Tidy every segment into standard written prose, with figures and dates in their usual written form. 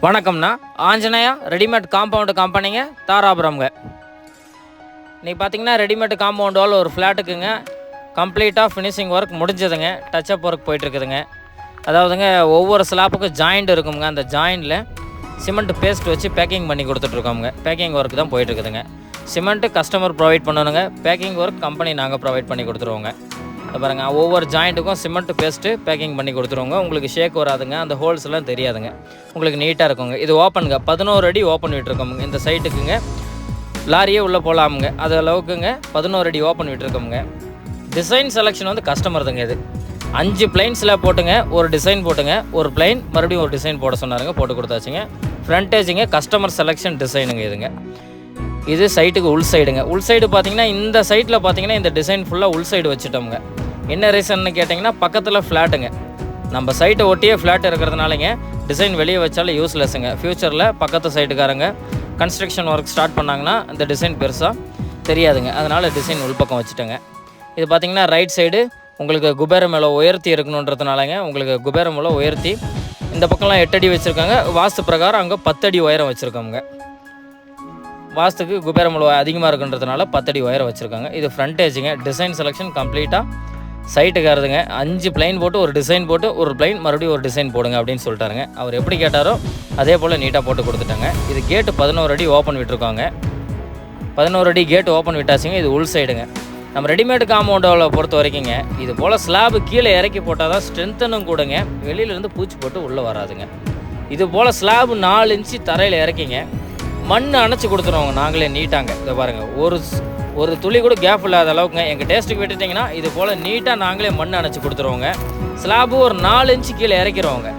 வணக்கம்ண்ணா. Anjaneya readymade compound கம்பெனிங்க, தாராபுரம்ங்க. இன்றைக்கி பார்த்தீங்கன்னா ரெடிமேட் காம்பவுண்ட் வால் ஒரு ஃப்ளாட்டுக்குங்க கம்ப்ளீட்டாக ஃபினிஷிங் ஒர்க் முடிஞ்சதுங்க. டச்சப் ஒர்க் போயிட்டுருக்குதுங்க. அதாவதுங்க ஒவ்வொரு ஸ்லாப்புக்கும் ஜாயிண்ட் இருக்குங்க. அந்த ஜாயிண்டில் சிமெண்ட் பேஸ்ட் வச்சு பேக்கிங் பண்ணி கொடுத்துட்ருக்கோங்க. பேக்கிங் ஒர்க் தான் போயிட்டுருக்குதுங்க. சிமெண்ட்டு கஸ்டமர் ப்ரொவைட் பண்ணணுங்க. பேக்கிங் ஒர்க் கம்பெனி நாங்கள் ப்ரொவைட் பண்ணி கொடுத்துருவோங்க. பாருங்கள், ஒவ்வொரு ஜாயிண்ட்டுக்கும் சிமெண்ட் பேஸ்ட்டு பேக்கிங் பண்ணி கொடுத்துருவோங்க. உங்களுக்கு ஷேக் வராதுங்க, அந்த ஹோல்ஸ் எல்லாம் தெரியாதுங்க, உங்களுக்கு நீட்டாக இருக்குங்க. இது ஓப்பனுங்க, 11 அடி ஓப்பன் விட்டுருக்கோமுங்க. இந்த சைட்டுக்குங்க லாரியே உள்ளே போகலாமுங்க, அது அளவுக்குங்க 11 அடி ஓப்பன் விட்டுருக்கோமுங்க. டிசைன் செலெக்ஷன் வந்து கஸ்டமர் தாங்க. இது 5 பிளைன்ஸில் போட்டுங்க, ஒரு டிசைன் போட்டுங்க, ஒரு பிளைன் மறுபடியும் ஒரு டிசைன் போட சொன்னாருங்க, போட்டு கொடுத்தாச்சுங்க. ஃப்ரண்டேஜுங்க கஸ்டமர் செலெக்ஷன் டிசைனுங்க இதுங்க. இது சைட்டுக்கு உள் சைடுங்க. உள் சைடு பார்த்தீங்கன்னா இந்த சைட்டில் பார்த்தீங்கன்னா இந்த டிசைன் ஃபுல்லாக உள் சைடு வச்சுட்டோமுங்க. என்ன ரீசன்னு கேட்டிங்கன்னா பக்கத்தில் ஃப்ளாட்டுங்க. நம்ம சைட்டை ஒட்டியே ஃப்ளாட் இருக்கிறதுனாலங்க டிசைன் வெளியே வச்சாலும் யூஸ்லெஸ்ஸுங்க. ஃப்யூச்சரில் பக்கத்து சைட்டுக்காரங்க கன்ஸ்ட்ரக்ஷன் ஒர்க் ஸ்டார்ட் பண்ணாங்கன்னா இந்த டிசைன் பெருசாக தெரியாதுங்க. அதனால் டிசைன் உள்பக்கம் வச்சுட்டேங்க. இது பார்த்திங்கன்னா ரைட் சைடு உங்களுக்கு குபேர மேலே உயர்த்தி இருக்கணுன்றதுனாலங்க உங்களுக்கு குபேர மேலே உயர்த்தி இந்த பக்கம்லாம் 8 அடி வச்சுருக்காங்க. வாஸ்து பிரகாரம் அங்கே 10 அடி உயரம் வச்சுருக்கோங்க. வாஸ்துக்கு குபேரமலை அதிகமாக இருக்குன்றதுனால 10 அடி உயரம் வச்சுருக்காங்க. இது ஃப்ரண்டேஜுங்க. டிசைன் செலெக்ஷன் கம்ப்ளீட்டாக சைட்டுக்காரதுங்க. 5 பிளைன் போட்டு ஒரு டிசைன் போட்டு ஒரு பிளைன் மறுபடியும் ஒரு டிசைன் போடுங்க அப்படின்னு சொல்லிட்டாருங்க. அவர் எப்படி கேட்டாரோ அதே போல் நீட்டாக போட்டு கொடுத்துட்டாங்க. இது கேட்டு 11 அடி ஓப்பன் விட்டுருக்காங்க. 11 அடி கேட்டு ஓப்பன் விட்டாச்சுங்க. இது உள் சைடுங்க. நம்ம ரெடிமேட் காம்பவுண்டோட பொறுத்த வரைக்குங்க இது போல் ஸ்லாபு கீழே இறக்கி போட்டால் தான் ஸ்ட்ரென்த்தனும் கூடங்க, வெளியிலேருந்து பூச்சி போட்டு உள்ளே வராதுங்க. இது போல் ஸ்லாபு 4 இன்ச்சு தரையில் இறக்கிங்க மண் அணைச்சி கொடுத்துருவோங்க நாங்களே நீட்டாங்க. இதை பாருங்கள், ஒரு துளி கூட கேப் இல்லாத அளவுக்குங்க. எங்கள் டேஸ்ட்டுக்கு விட்டுட்டிங்கன்னா இது போல் நீட்டாக நாங்களே மண் அணைச்சி கொடுத்துருவோங்க. ஸ்லாபு ஒரு 4 இன்ச்சு கீழே இறக்கிறோங்க.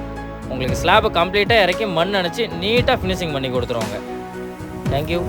உங்களுக்கு ஸ்லாபை கம்ப்ளீட்டாக இறக்கி மண் அணைச்சி நீட்டாக ஃபினிஷிங் பண்ணி கொடுத்துருவோங்க. தேங்க்யூ.